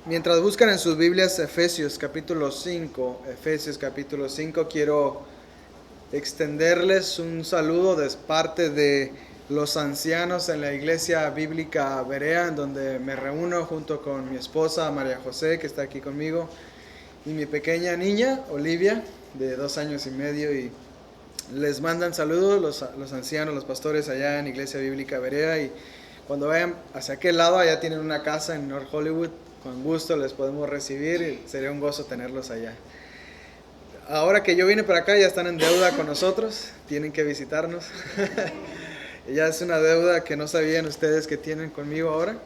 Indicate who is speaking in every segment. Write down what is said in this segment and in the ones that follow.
Speaker 1: Mientras buscan en sus Biblias Efesios capítulo 5, quiero extenderles un saludo de parte de los ancianos en la iglesia bíblica Berea, en donde me reúno junto con mi esposa María José, que está aquí conmigo, y mi pequeña niña Olivia, de 2 años y medio, y les mandan saludos los ancianos, los pastores allá en iglesia bíblica Berea, y cuando vayan hacia aquel lado, allá tienen una casa en North Hollywood. Con gusto les podemos recibir y sería un gozo tenerlos allá. Ahora que yo vine para acá, ya están en deuda con nosotros, tienen que visitarnos. Ya es una deuda que no sabían ustedes que tienen conmigo ahora,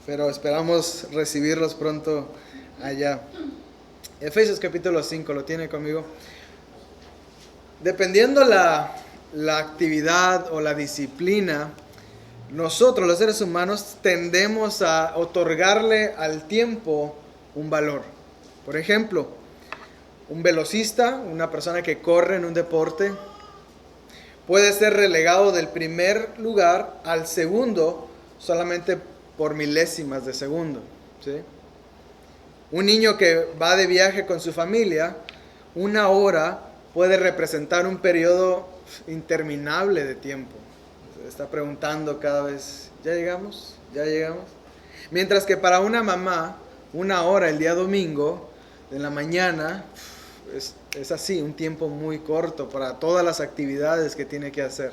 Speaker 1: pero esperamos recibirlos pronto allá. Efesios capítulo 5, ¿lo tiene conmigo? Dependiendo la actividad o la disciplina, nosotros los seres humanos tendemos a otorgarle al tiempo un valor. Por ejemplo, un velocista, una persona que corre en un deporte, puede ser relegado del primer lugar al segundo solamente por milésimas de segundo, ¿sí? Un niño que va de viaje con su familia, 1 hora puede representar un periodo interminable de tiempo. Está preguntando cada vez, ¿ya llegamos? ¿Ya llegamos? Mientras que para una mamá, 1 hora el día domingo, en la mañana, es así, un tiempo muy corto para todas las actividades que tiene que hacer.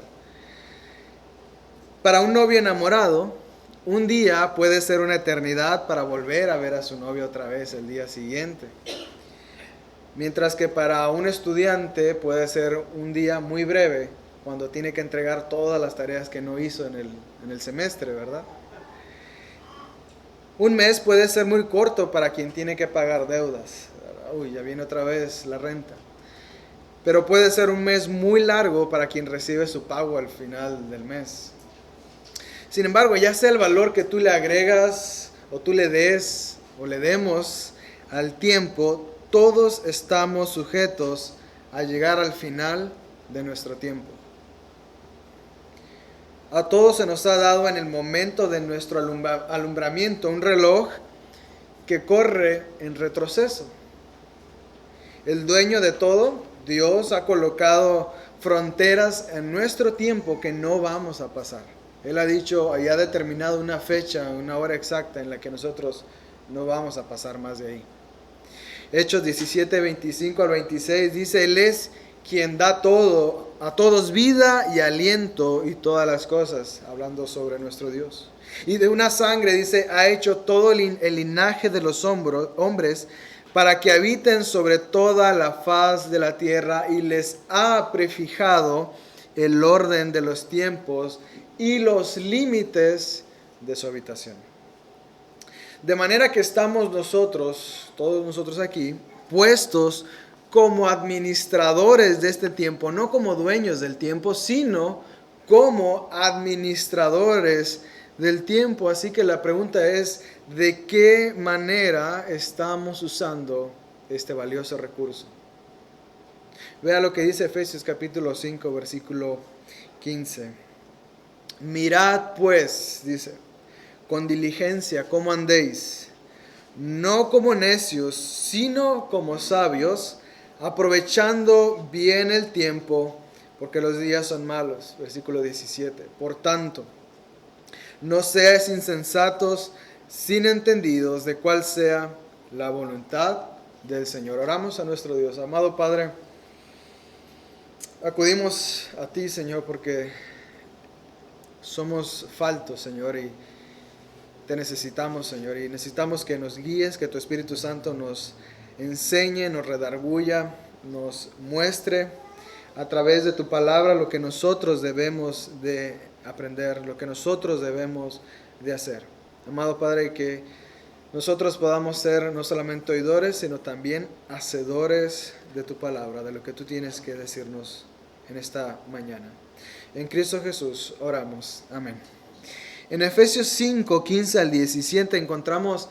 Speaker 1: Para un novio enamorado, un día puede ser una eternidad para volver a ver a su novio otra vez el día siguiente. Mientras que para un estudiante puede ser un día muy breve, cuando tiene que entregar todas las tareas que no hizo en el semestre, ¿verdad? Un mes puede ser muy corto para quien tiene que pagar deudas. Uy, ya viene otra vez la renta. Pero puede ser un mes muy largo para quien recibe su pago al final del mes. Sin embargo, ya sea el valor que tú le agregas o tú le des o le demos al tiempo, todos estamos sujetos a llegar al final de nuestro tiempo. A todos se nos ha dado en el momento de nuestro alumbramiento un reloj que corre en retroceso. El dueño de todo, Dios, ha colocado fronteras en nuestro tiempo que no vamos a pasar. Él ha dicho y ha determinado una fecha, una hora exacta en la que nosotros no vamos a pasar más de ahí. Hechos 17, 25 al 26 dice, Él es quien da todo, a todos vida y aliento y todas las cosas, hablando sobre nuestro Dios. Y de una sangre, dice, ha hecho todo el linaje de los hombres para que habiten sobre toda la faz de la tierra y les ha prefijado el orden de los tiempos y los límites de su habitación. De manera que estamos nosotros, todos nosotros aquí, puestos como administradores de este tiempo, no como dueños del tiempo, sino como administradores del tiempo. Así que la pregunta es, ¿de qué manera estamos usando este valioso recurso? Vea lo que dice Efesios capítulo 5, versículo 15. Mirad pues, dice, con diligencia cómo andéis, no como necios, sino como sabios, aprovechando bien el tiempo, porque los días son malos. Versículo 17. Por tanto, no seáis insensatos, sin entendidos de cuál sea la voluntad del Señor. Oramos a nuestro Dios. Amado Padre, acudimos a ti, Señor, porque somos faltos, Señor, y te necesitamos, Señor, y necesitamos que nos guíes, que tu Espíritu Santo nos enseñe, nos redarguya, nos muestre a través de tu palabra lo que nosotros debemos de aprender, lo que nosotros debemos de hacer. Amado Padre, que nosotros podamos ser no solamente oidores, sino también hacedores de tu palabra, de lo que tú tienes que decirnos en esta mañana. En Cristo Jesús oramos. Amén. En Efesios 5, 15 al 17 encontramos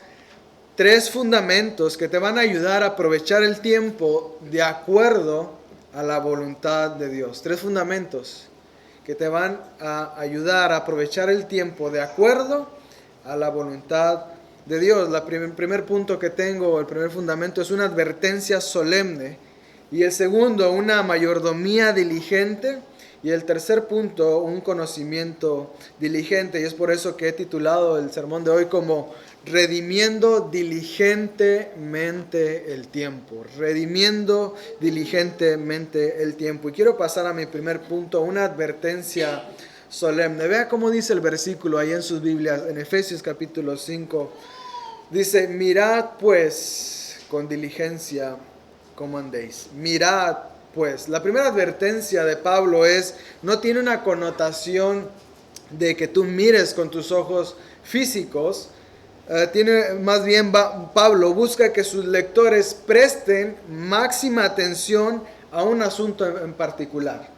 Speaker 1: 3 fundamentos que te van a ayudar a aprovechar el tiempo de acuerdo a la voluntad de Dios. 3 fundamentos que te van a ayudar a aprovechar el tiempo de acuerdo a la voluntad de Dios. Primer punto que tengo, el primer fundamento, es una advertencia solemne. Y el segundo, una mayordomía diligente. Y el tercer punto, un conocimiento diligente. Y es por eso que he titulado el sermón de hoy como redimiendo diligentemente el tiempo. Redimiendo diligentemente el tiempo. Y quiero pasar a mi primer punto, una advertencia solemne. Vea cómo dice el versículo ahí en sus Biblias, en Efesios capítulo 5. Dice, mirad pues con diligencia cómo andéis. Mirad pues. La primera advertencia de Pablo no tiene una connotación de que tú mires con tus ojos físicos. Tiene más bien, Pablo busca que sus lectores presten máxima atención a un asunto en particular.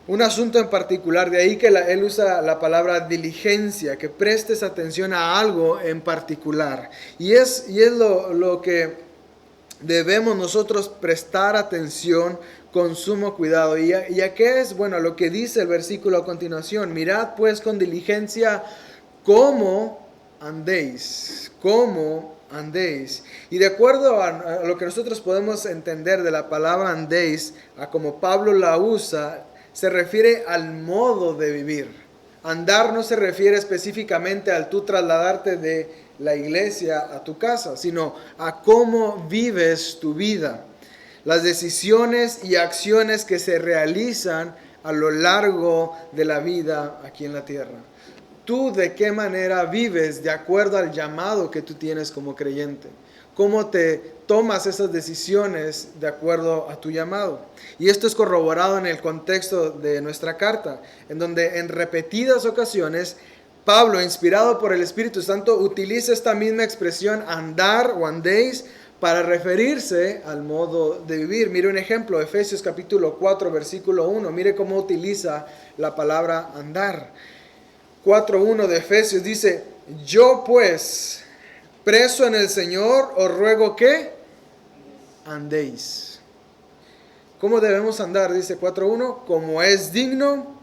Speaker 1: Un asunto en particular, de ahí que él usa la palabra diligencia, que prestes atención a algo en particular. Y es lo que debemos nosotros prestar atención con sumo cuidado. ¿Y a qué es? Bueno, lo que dice el versículo a continuación. Mirad pues con diligencia cómo andéis. Cómo andéis. Y de acuerdo a lo que nosotros podemos entender de la palabra andéis, a como Pablo la usa, se refiere al modo de vivir. Andar no se refiere específicamente al tú trasladarte de la iglesia a tu casa, sino a cómo vives tu vida. Las decisiones y acciones que se realizan a lo largo de la vida aquí en la tierra. Tú de qué manera vives de acuerdo al llamado que tú tienes como creyente. Cómo te tomas esas decisiones de acuerdo a tu llamado. Y esto es corroborado en el contexto de nuestra carta, en donde en repetidas ocasiones Pablo, inspirado por el Espíritu Santo, utiliza esta misma expresión andar o andéis para referirse al modo de vivir. Mire un ejemplo, Efesios capítulo 4, versículo 1. Mire cómo utiliza la palabra andar. 4:1 de Efesios dice, yo pues, preso en el Señor, os ruego que andéis. ¿Cómo debemos andar? Dice 4:1, como es digno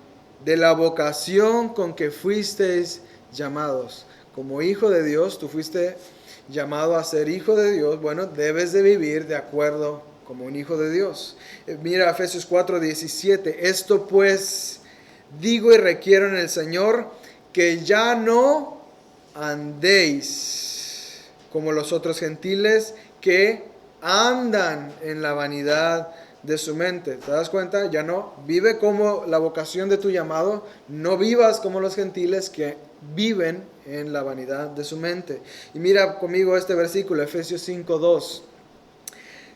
Speaker 1: de la vocación con que fuisteis llamados. Como hijo de Dios, tú fuiste llamado a ser hijo de Dios. Bueno, debes de vivir de acuerdo como un hijo de Dios. Mira Efesios 4:17. Esto pues digo y requiero en el Señor, que ya no andéis como los otros gentiles que andan en la vanidad de su mente. ¿Te das cuenta? Ya no vive como la vocación de tu llamado. No vivas como los gentiles que viven en la vanidad de su mente. Y mira conmigo este versículo, Efesios 5:2.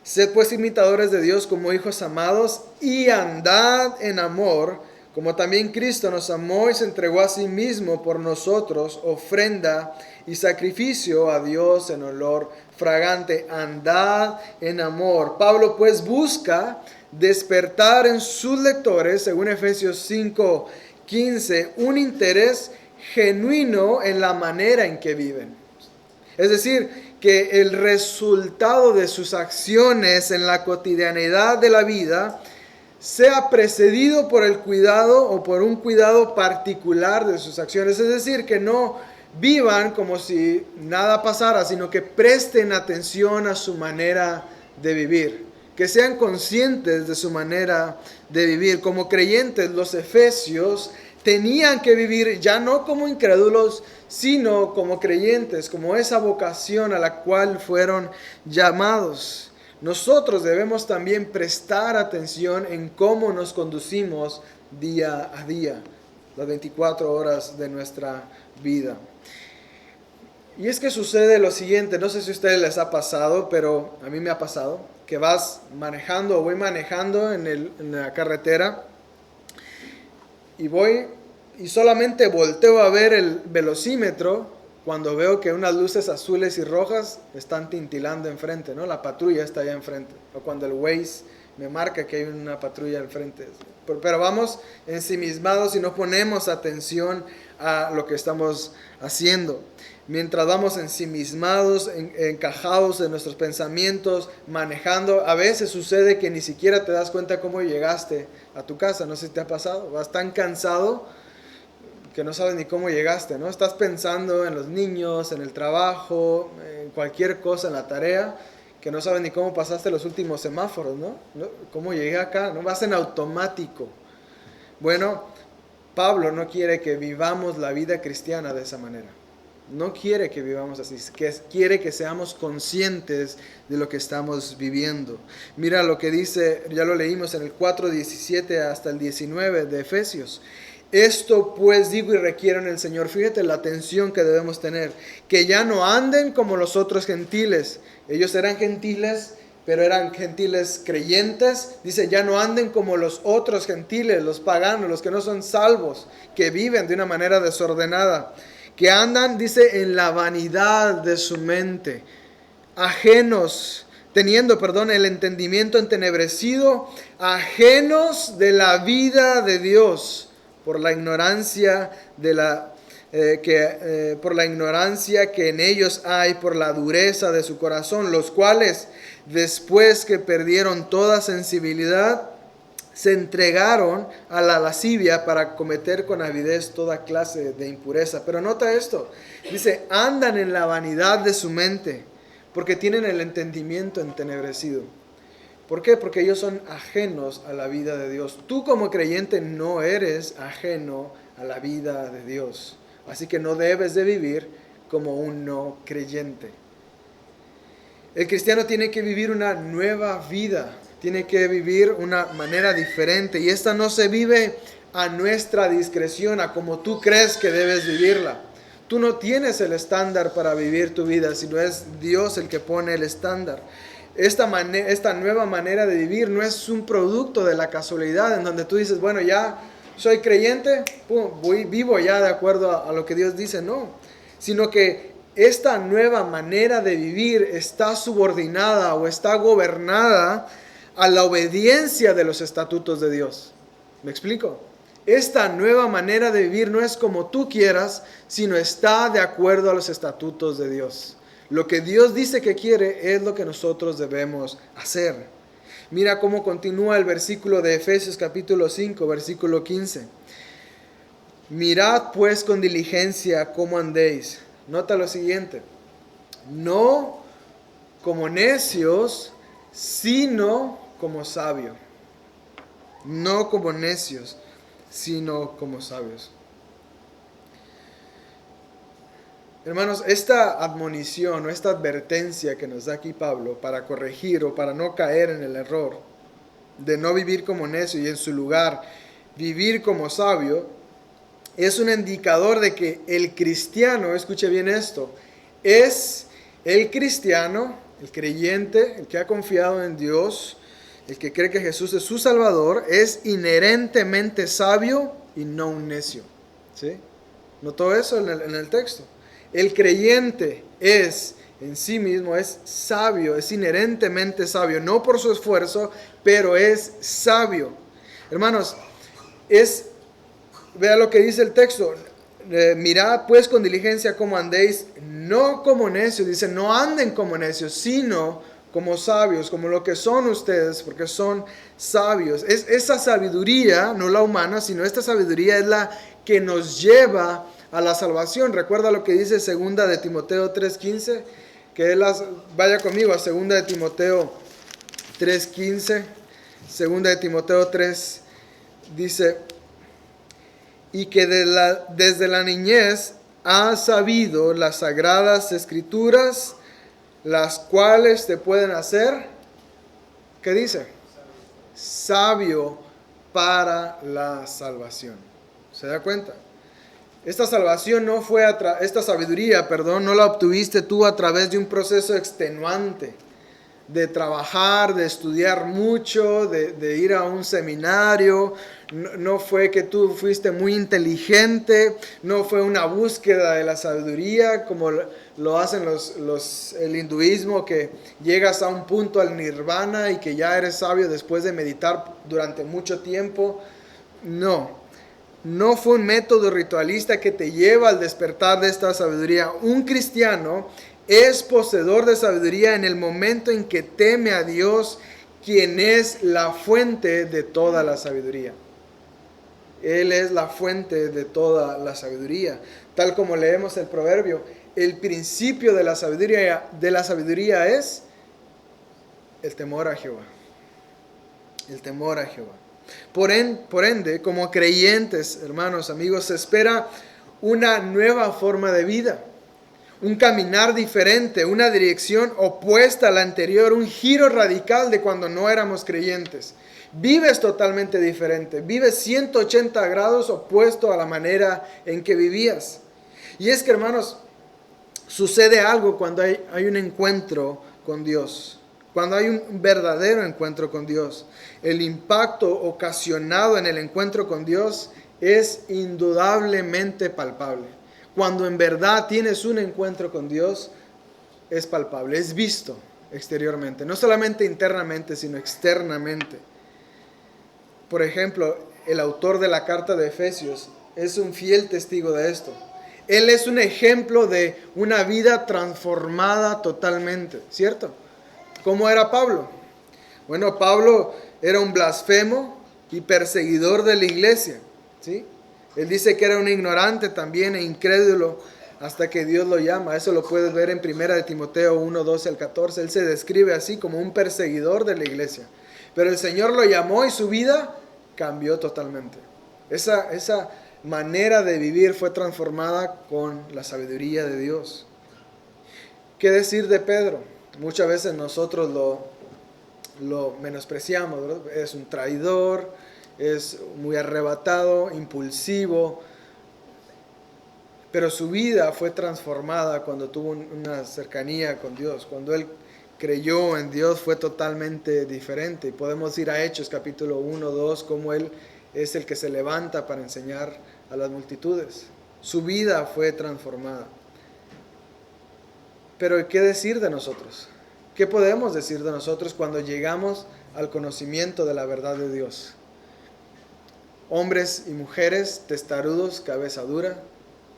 Speaker 1: Sed pues imitadores de Dios como hijos amados y andad en amor, como también Cristo nos amó y se entregó a sí mismo por nosotros, ofrenda y sacrificio a Dios en olor fragante. Andad en amor. Pablo pues busca despertar en sus lectores, según Efesios 5:15, un interés genuino en la manera en que viven. Es decir, que el resultado de sus acciones en la cotidianidad de la vida sea precedido por el cuidado o por un cuidado particular de sus acciones. Es decir, que no vivan como si nada pasara, sino que presten atención a su manera de vivir. Que sean conscientes de su manera de vivir. Como creyentes, los efesios tenían que vivir ya no como incrédulos, sino como creyentes, como esa vocación a la cual fueron llamados. Nosotros debemos también prestar atención en cómo nos conducimos día a día, las 24 horas de nuestra vida. Y es que sucede lo siguiente, no sé si a ustedes les ha pasado, pero a mí me ha pasado, que vas manejando o voy manejando en la carretera y solamente volteo a ver el velocímetro cuando veo que unas luces azules y rojas están tintilando enfrente, ¿no? La patrulla está allá enfrente. O cuando el Waze me marca que hay una patrulla enfrente. Pero vamos ensimismados y no ponemos atención a lo que estamos haciendo. Mientras vamos ensimismados, encajados en nuestros pensamientos, manejando, a veces sucede que ni siquiera te das cuenta cómo llegaste a tu casa. No sé si te ha pasado. Vas tan cansado que no sabes ni cómo llegaste, ¿no? Estás pensando en los niños, en el trabajo, en cualquier cosa, en la tarea, que no sabes ni cómo pasaste los últimos semáforos, ¿no? ¿Cómo llegué acá? ¿No? Vas en automático. Bueno, Pablo no quiere que vivamos la vida cristiana de esa manera. No quiere que vivamos así, quiere que seamos conscientes de lo que estamos viviendo. Mira lo que dice, ya lo leímos en el 4:17 hasta el 19 de Efesios. Esto pues digo y requiero en el Señor, fíjate la atención que debemos tener, que ya no anden como los otros gentiles. Ellos eran gentiles, pero eran gentiles creyentes. Dice, ya no anden como los otros gentiles, los paganos, los que no son salvos, que viven de una manera desordenada, que andan, dice, en la vanidad de su mente, ajenos, teniendo, el entendimiento entenebrecido, ajenos de la vida de Dios, por la ignorancia por la ignorancia que en ellos hay, por la dureza de su corazón, los cuales, después que perdieron toda sensibilidad, se entregaron a la lascivia para cometer con avidez toda clase de impureza. Pero nota esto, dice, andan en la vanidad de su mente, porque tienen el entendimiento entenebrecido. ¿Por qué? Porque ellos son ajenos a la vida de Dios. Tú como creyente no eres ajeno a la vida de Dios. Así que no debes de vivir como un no creyente. El cristiano tiene que vivir una nueva vida. Tiene que vivir una manera diferente. Y esta no se vive a nuestra discreción, a como tú crees que debes vivirla. Tú no tienes el estándar para vivir tu vida, sino es Dios el que pone el estándar. Esta nueva manera de vivir no es un producto de la casualidad en donde tú dices, bueno, ya soy creyente, vivo ya de acuerdo a lo que Dios dice. No, sino que esta nueva manera de vivir está subordinada o está gobernada a la obediencia de los estatutos de Dios. ¿Me explico? Esta nueva manera de vivir no es como tú quieras, sino está de acuerdo a los estatutos de Dios. Lo que Dios dice que quiere es lo que nosotros debemos hacer. Mira cómo continúa el versículo de Efesios capítulo 5, versículo 15. Mirad pues con diligencia cómo andéis. Nota lo siguiente. No como necios, sino como sabios. No como necios, sino como sabios. Hermanos, esta admonición o esta advertencia que nos da aquí Pablo para corregir o para no caer en el error de no vivir como necio y en su lugar vivir como sabio, es un indicador de que el cristiano, escuche bien esto, es el cristiano, el creyente, el que ha confiado en Dios, el que cree que Jesús es su Salvador, es inherentemente sabio y no un necio. ¿Sí? ¿Notó eso en el texto? El creyente es en sí mismo, es sabio, es inherentemente sabio, no por su esfuerzo, pero es sabio. Hermanos, vea lo que dice el texto, mirad pues con diligencia cómo andéis, no como necios, dice, no anden como necios, sino como sabios, como lo que son ustedes, porque son sabios. Es esa sabiduría, no la humana, sino esta sabiduría es la que nos lleva a la salvación. Recuerda lo que dice 2 de Timoteo 3:15, vaya conmigo a 2 de Timoteo 3:15, 2 de Timoteo 3 dice, y que desde la niñez ha sabido las sagradas escrituras, las cuales te pueden hacer, ¿qué dice? Sabio para la salvación. ¿Se da cuenta? Esta salvación esta sabiduría, no la obtuviste tú a través de un proceso extenuante, de trabajar, de estudiar mucho, de ir a un seminario. No fue que tú fuiste muy inteligente, no fue una búsqueda de la sabiduría como lo hacen el hinduismo, que llegas a un punto al nirvana y que ya eres sabio después de meditar durante mucho tiempo. No fue un método ritualista que te lleva al despertar de esta sabiduría. Un cristiano es poseedor de sabiduría en el momento en que teme a Dios, quien es la fuente de toda la sabiduría. Él es la fuente de toda la sabiduría. Tal como leemos el proverbio, el principio de la sabiduría es el temor a Jehová. El temor a Jehová. Por ende, como creyentes, hermanos, amigos, se espera una nueva forma de vida, un caminar diferente, una dirección opuesta a la anterior, un giro radical de cuando no éramos creyentes. Vives totalmente diferente, vives 180 grados opuesto a la manera en que vivías. Y es que, hermanos, sucede algo cuando hay un encuentro con Dios. Cuando hay un verdadero encuentro con Dios, el impacto ocasionado en el encuentro con Dios es indudablemente palpable. Cuando en verdad tienes un encuentro con Dios, es palpable, es visto exteriormente, no solamente internamente, sino externamente. Por ejemplo, el autor de la carta de Efesios es un fiel testigo de esto. Él es un ejemplo de una vida transformada totalmente, ¿cierto? ¿Cómo era Pablo? Bueno, Pablo era un blasfemo y perseguidor de la iglesia, ¿sí? Él dice que era un ignorante también e incrédulo hasta que Dios lo llama. Eso lo puedes ver en 1 de Timoteo 1, 12 al 14. Él se describe así como un perseguidor de la iglesia. Pero el Señor lo llamó y su vida cambió totalmente. Esa manera de vivir fue transformada con la sabiduría de Dios. ¿Qué decir de Pedro? Muchas veces nosotros lo menospreciamos, ¿verdad? Es un traidor, es muy arrebatado, impulsivo, pero su vida fue transformada cuando tuvo una cercanía con Dios. Cuando él creyó en Dios fue totalmente diferente. Y podemos ir a Hechos capítulo 1, 2, cómo él es el que se levanta para enseñar a las multitudes. Su vida fue transformada. Pero ¿qué decir de nosotros? ¿Qué podemos decir de nosotros cuando llegamos al conocimiento de la verdad de Dios? Hombres y mujeres testarudos, cabeza dura,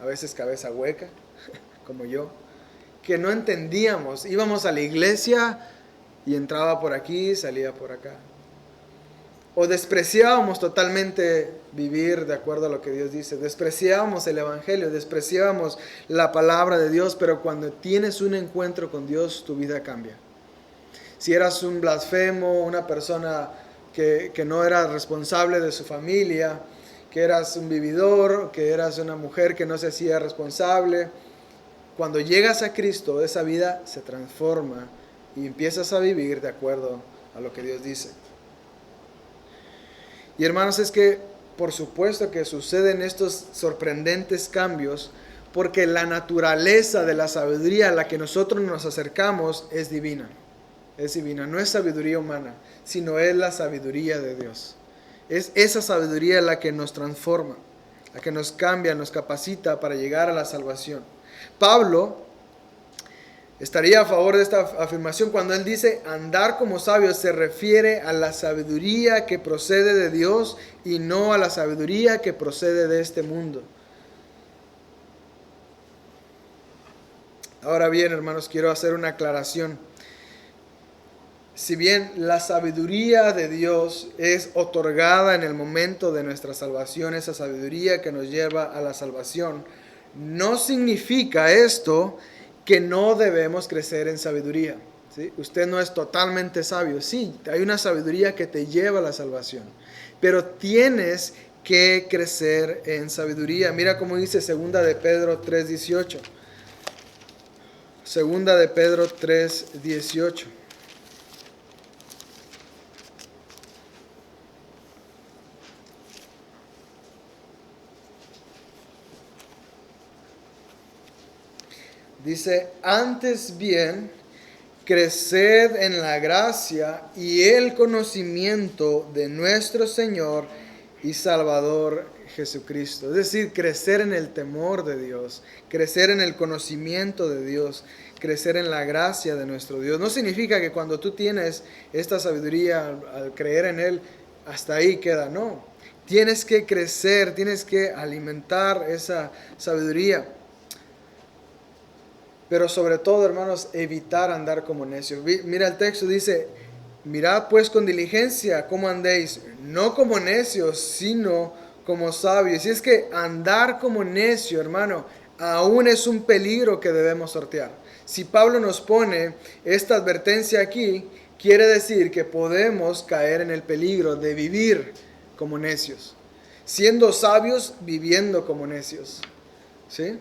Speaker 1: a veces cabeza hueca, como yo, que no entendíamos. Íbamos a la iglesia y entraba por aquí, salía por acá. O despreciábamos totalmente vivir de acuerdo a lo que Dios dice. Despreciábamos el Evangelio, despreciábamos la palabra de Dios, pero cuando tienes un encuentro con Dios, tu vida cambia. Si eras un blasfemo, una persona que no era responsable de su familia, que eras un vividor, que eras una mujer que no se hacía responsable, cuando llegas a Cristo, esa vida se transforma y empiezas a vivir de acuerdo a lo que Dios dice. Y hermanos, es que por supuesto que suceden estos sorprendentes cambios porque la naturaleza de la sabiduría a la que nosotros nos acercamos es divina. Es divina, no es sabiduría humana, sino es la sabiduría de Dios. Es esa sabiduría la que nos transforma, la que nos cambia, nos capacita para llegar a la salvación. Pablo estaría a favor de esta afirmación cuando él dice andar como sabios. Se refiere a la sabiduría que procede de Dios y no a la sabiduría que procede de este mundo. Ahora bien, hermanos, quiero hacer una aclaración. Si bien la sabiduría de Dios es otorgada en el momento de nuestra salvación, esa sabiduría que nos lleva a la salvación, no significa esto que no debemos crecer en sabiduría, ¿sí? Usted no es totalmente sabio. Sí, hay una sabiduría que te lleva a la salvación, pero tienes que crecer en sabiduría. Mira cómo dice 2 de Pedro 3:18. 2 de Pedro 3:18. Dice, antes bien, creced en la gracia y el conocimiento de nuestro Señor y Salvador Jesucristo. Es decir, crecer en el temor de Dios, crecer en el conocimiento de Dios, crecer en la gracia de nuestro Dios. No significa que cuando tú tienes esta sabiduría, al creer en Él, hasta ahí queda, no. Tienes que crecer, tienes que alimentar esa sabiduría. Pero sobre todo, hermanos, evitar andar como necios. Mira el texto, dice, mirad pues con diligencia cómo andéis, no como necios, sino como sabios. Y es que andar como necio, hermano, aún es un peligro que debemos sortear. Si Pablo nos pone esta advertencia aquí, quiere decir que podemos caer en el peligro de vivir como necios, siendo sabios, viviendo como necios. ¿Sí?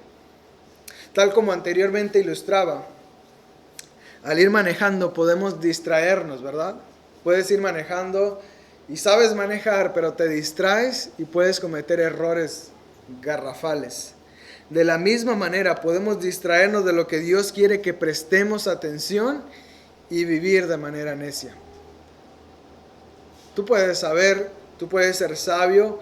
Speaker 1: Tal como anteriormente ilustraba, al ir manejando podemos distraernos, ¿verdad? Puedes ir manejando y sabes manejar, pero te distraes y puedes cometer errores garrafales. De la misma manera podemos distraernos de lo que Dios quiere que prestemos atención y vivir de manera necia. Tú puedes saber, tú puedes ser sabio,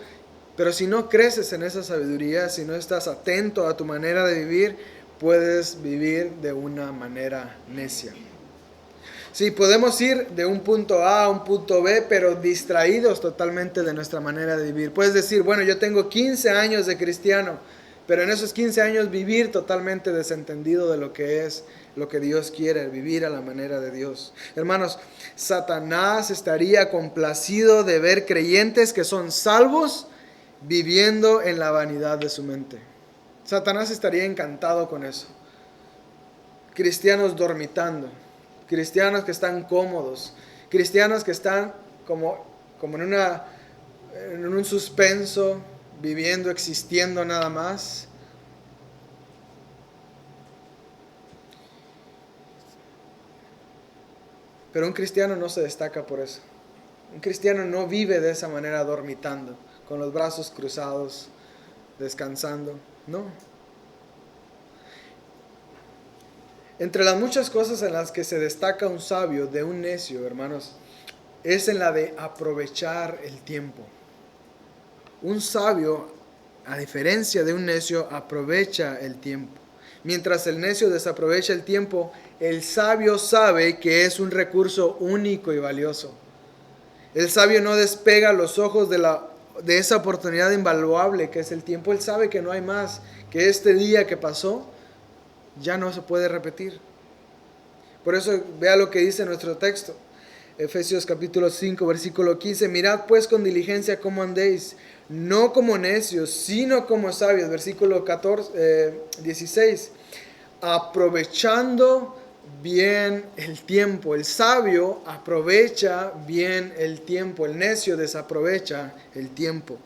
Speaker 1: pero si no creces en esa sabiduría, si no estás atento a tu manera de vivir, puedes vivir de una manera necia. Sí, podemos ir de un punto A a un punto B, pero distraídos totalmente de nuestra manera de vivir. Puedes decir, bueno, yo tengo 15 años de cristiano, pero en esos 15 años vivir totalmente desentendido de lo que es, lo que Dios quiere, vivir a la manera de Dios. Hermanos, Satanás estaría complacido de ver creyentes que son salvos viviendo en la vanidad de su mente. Satanás estaría encantado con eso. Cristianos dormitando, cristianos que están cómodos, cristianos que están como en un suspenso, viviendo, existiendo nada más. Pero un cristiano no se destaca por eso. Un cristiano no vive de esa manera dormitando, con los brazos cruzados, descansando. No. Entre las muchas cosas en las que se destaca un sabio de un necio, hermanos, es en la de aprovechar el tiempo. Un sabio, a diferencia de un necio, aprovecha el tiempo. Mientras el necio desaprovecha el tiempo, el sabio sabe que es un recurso único y valioso. El sabio no despega los ojos de esa oportunidad invaluable que es el tiempo. Él sabe que no hay más, que este día que pasó ya no se puede repetir. Por eso vea lo que dice nuestro texto. Efesios capítulo 5, versículo 15. Mirad pues con diligencia cómo andéis, no como necios, sino como sabios. Versículo 16. Aprovechando bien el tiempo. El sabio aprovecha bien el tiempo. El necio desaprovecha el tiempo.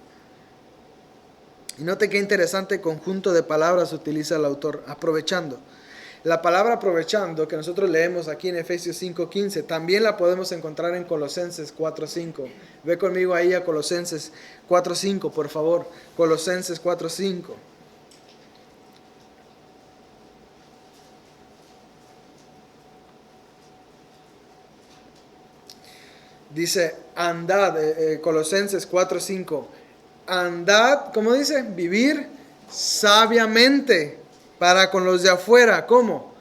Speaker 1: Y note qué interesante conjunto de palabras utiliza el autor, aprovechando. La palabra aprovechando que nosotros leemos aquí en Efesios 5:15, también la podemos encontrar en Colosenses 4:5. Ve conmigo ahí a Colosenses 4:5, por favor. Colosenses 4:5. Dice, andad, Colosenses 4:5. Andad, ¿cómo dice? Vivir sabiamente para con los de afuera. ¿Cómo?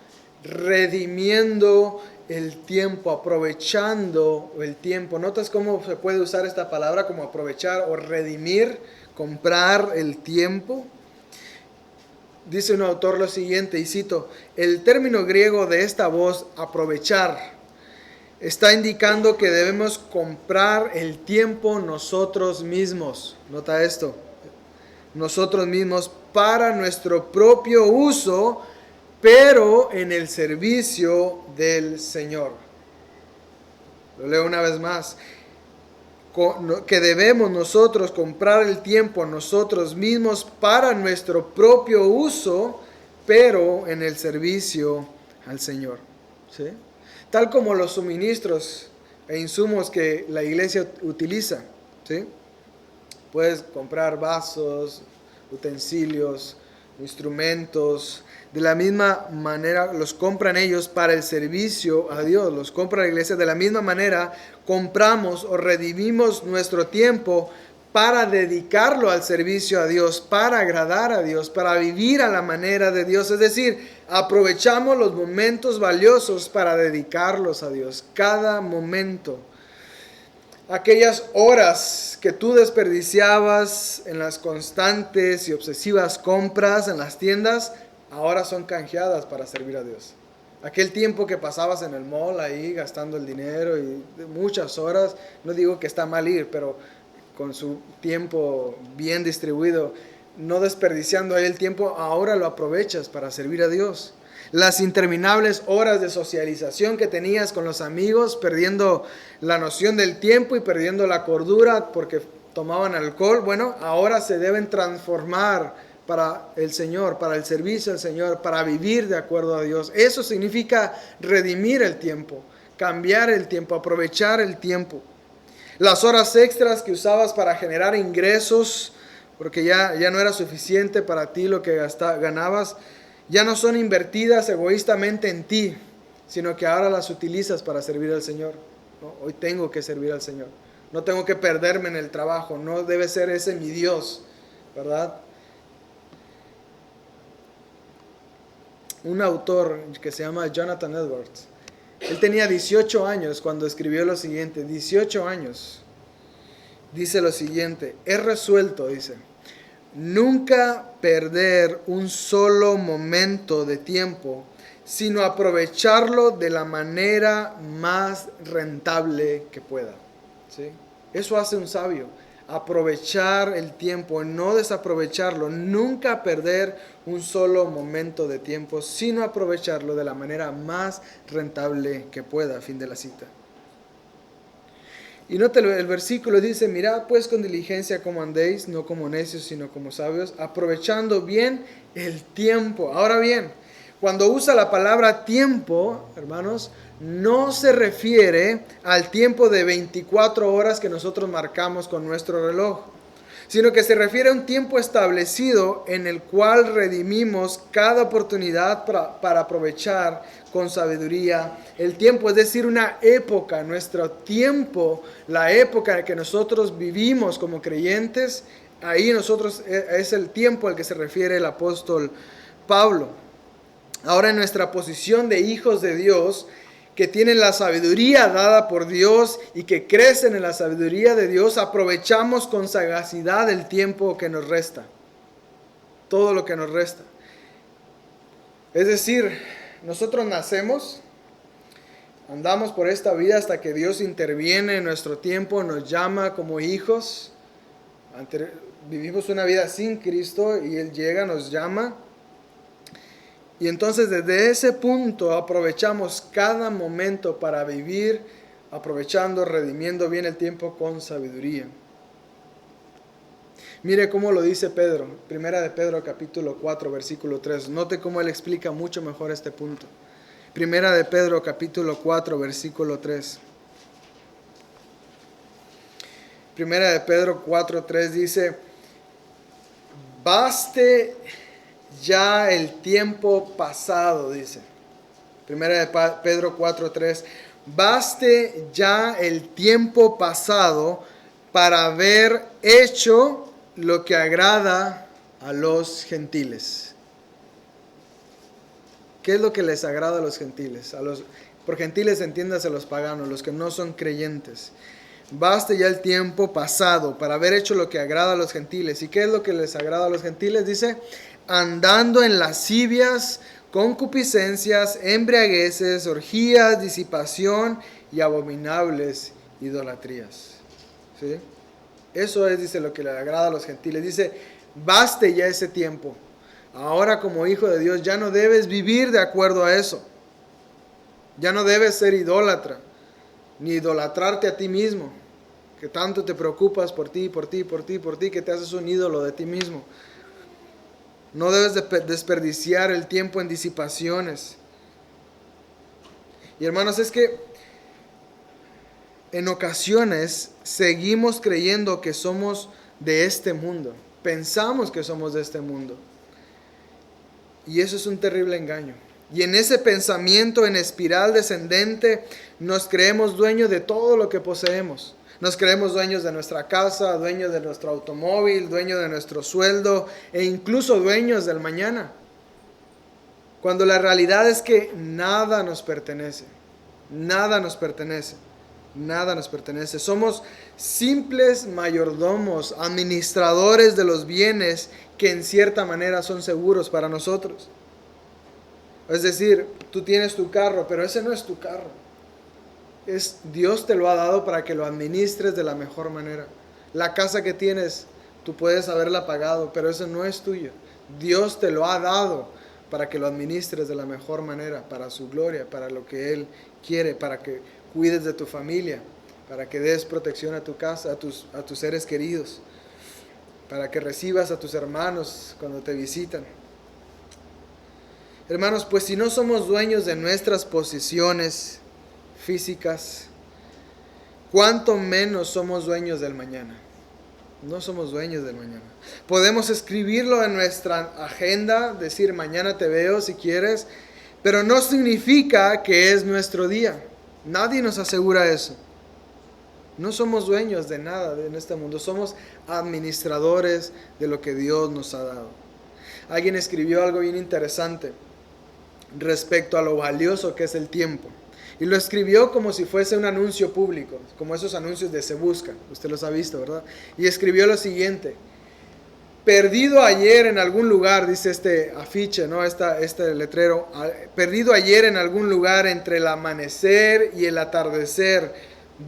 Speaker 1: Redimiendo el tiempo, aprovechando el tiempo. ¿Notas cómo se puede usar esta palabra como aprovechar o redimir, comprar el tiempo? Dice un autor lo siguiente, y cito, el término griego de esta voz, aprovechar, está indicando que debemos comprar el tiempo nosotros mismos. Nota esto. Nosotros mismos para nuestro propio uso, pero en el servicio del Señor. Lo leo una vez más. Que debemos nosotros comprar el tiempo nosotros mismos para nuestro propio uso, pero en el servicio al Señor. ¿Sí? Tal como los suministros e insumos que la iglesia utiliza, ¿sí? Puedes comprar vasos, utensilios, instrumentos. De la misma manera los compran ellos para el servicio a Dios, los compra la iglesia. De la misma manera compramos o redimimos nuestro tiempo para dedicarlo al servicio a Dios, para agradar a Dios, para vivir a la manera de Dios. Es decir, aprovechamos los momentos valiosos para dedicarlos a Dios. Cada momento. Aquellas horas que tú desperdiciabas en las constantes y obsesivas compras en las tiendas, ahora son canjeadas para servir a Dios. Aquel tiempo que pasabas en el mall ahí gastando el dinero y muchas horas, no digo que está mal ir, pero con su tiempo bien distribuido, no desperdiciando ahí el tiempo, ahora lo aprovechas para servir a Dios. Las interminables horas de socialización que tenías con los amigos, perdiendo la noción del tiempo y perdiendo la cordura porque tomaban alcohol, bueno, ahora se deben transformar para el Señor, para el servicio al Señor, para vivir de acuerdo a Dios. Eso significa redimir el tiempo, cambiar el tiempo, aprovechar el tiempo. Las horas extras que usabas para generar ingresos, porque ya no era suficiente para ti lo que ganabas, ya no son invertidas egoístamente en ti, sino que ahora las utilizas para servir al Señor. ¿No? Hoy tengo que servir al Señor. No tengo que perderme en el trabajo. No debe ser ese mi Dios, ¿verdad? Un autor que se llama Jonathan Edwards, él tenía 18 años cuando escribió lo siguiente. 18 años. Dice lo siguiente: he resuelto, dice, nunca perder un solo momento de tiempo, sino aprovecharlo de la manera más rentable que pueda. ¿Sí? Eso hace un sabio, aprovechar el tiempo, no desaprovecharlo, nunca perder un solo momento de tiempo, sino aprovecharlo de la manera más rentable que pueda. Fin de la cita. Y nota el versículo dice: mirad pues con diligencia cómo andéis, no como necios, sino como sabios, aprovechando bien el tiempo. Ahora bien, cuando usa la palabra tiempo, hermanos, no se refiere al tiempo de 24 horas que nosotros marcamos con nuestro reloj, sino que se refiere a un tiempo establecido en el cual redimimos cada oportunidad para aprovechar con sabiduría el tiempo, es decir, una época, nuestro tiempo, la época en que nosotros vivimos como creyentes, ahí nosotros es el tiempo al que se refiere el apóstol Pablo. Ahora, en nuestra posición de hijos de Dios, que tienen la sabiduría dada por Dios y que crecen en la sabiduría de Dios, aprovechamos con sagacidad el tiempo que nos resta, todo lo que nos resta. Es decir, nosotros nacemos, andamos por esta vida hasta que Dios interviene en nuestro tiempo, nos llama como hijos, vivimos una vida sin Cristo y Él llega, nos llama. Y entonces desde ese punto aprovechamos cada momento para vivir, aprovechando, redimiendo bien el tiempo con sabiduría. Mire cómo lo dice Pedro, primera de Pedro capítulo 4 versículo 3. Note cómo él explica mucho mejor este punto. Primera de Pedro capítulo 4 versículo 3. Primera de Pedro 4, 3 dice: baste ya el tiempo pasado, dice. Primera de Pedro 4:3. Baste ya el tiempo pasado para haber hecho lo que agrada a los gentiles. ¿Qué es lo que les agrada a los gentiles? Por gentiles entiéndase los paganos, los que no son creyentes. Baste ya el tiempo pasado para haber hecho lo que agrada a los gentiles. ¿Y qué es lo que les agrada a los gentiles? Dice: andando en lascivias, concupiscencias, embriagueces, orgías, disipación y abominables idolatrías. ¿Sí? Eso es, dice, lo que le agrada a los gentiles. Dice: baste ya ese tiempo. Ahora, como hijo de Dios, ya no debes vivir de acuerdo a eso. Ya no debes ser idólatra, ni idolatrarte a ti mismo, que tanto te preocupas por ti, que te haces un ídolo de ti mismo. No debes desperdiciar el tiempo en disipaciones. Y hermanos, es que en ocasiones seguimos creyendo que somos de este mundo. Pensamos que somos de este mundo. Y eso es un terrible engaño. Y en ese pensamiento en espiral descendente nos creemos dueños de todo lo que poseemos. Nos creemos dueños de nuestra casa, dueños de nuestro automóvil, dueños de nuestro sueldo e incluso dueños del mañana. Cuando la realidad es que nada nos pertenece. Nada nos pertenece. Nada nos pertenece. Somos simples mayordomos, administradores de los bienes que en cierta manera son seguros para nosotros. Es decir, tú tienes tu carro, pero ese no es tu carro. Dios te lo ha dado para que lo administres de la mejor manera. La casa que tienes, tú puedes haberla pagado, pero eso no es tuyo. Dios te lo ha dado para que lo administres de la mejor manera, para su gloria, para lo que Él quiere, para que cuides de tu familia, para que des protección a tu casa, a tus seres queridos, para que recibas a tus hermanos cuando te visitan. Hermanos, pues si no somos dueños de nuestras posiciones físicas, ¿cuánto menos somos dueños del mañana? No somos dueños del mañana. Podemos escribirlo en nuestra agenda, decir mañana te veo si quieres, pero no significa que es nuestro día. Nadie nos asegura eso. No somos dueños de nada en este mundo, somos administradores de lo que Dios nos ha dado. Alguien escribió algo bien interesante respecto a lo valioso que es el tiempo. Y lo escribió como si fuese un anuncio público, como esos anuncios de Se Busca. Usted los ha visto, ¿verdad? Y escribió lo siguiente: perdido ayer en algún lugar, dice este afiche, ¿no? Este letrero, perdido ayer en algún lugar entre el amanecer y el atardecer,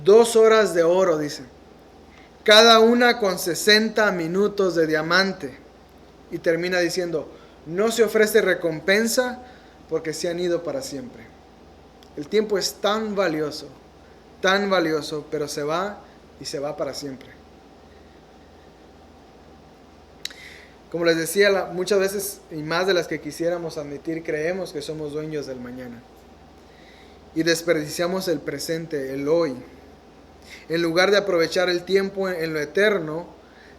Speaker 1: 2 horas de oro, dice. Cada una con 60 minutos de diamante. Y termina diciendo, no se ofrece recompensa porque se han ido para siempre. El tiempo es tan valioso, pero se va y se va para siempre. Como les decía, muchas veces, y más de las que quisiéramos admitir, creemos que somos dueños del mañana. Y desperdiciamos el presente, el hoy. En lugar de aprovechar el tiempo en lo eterno,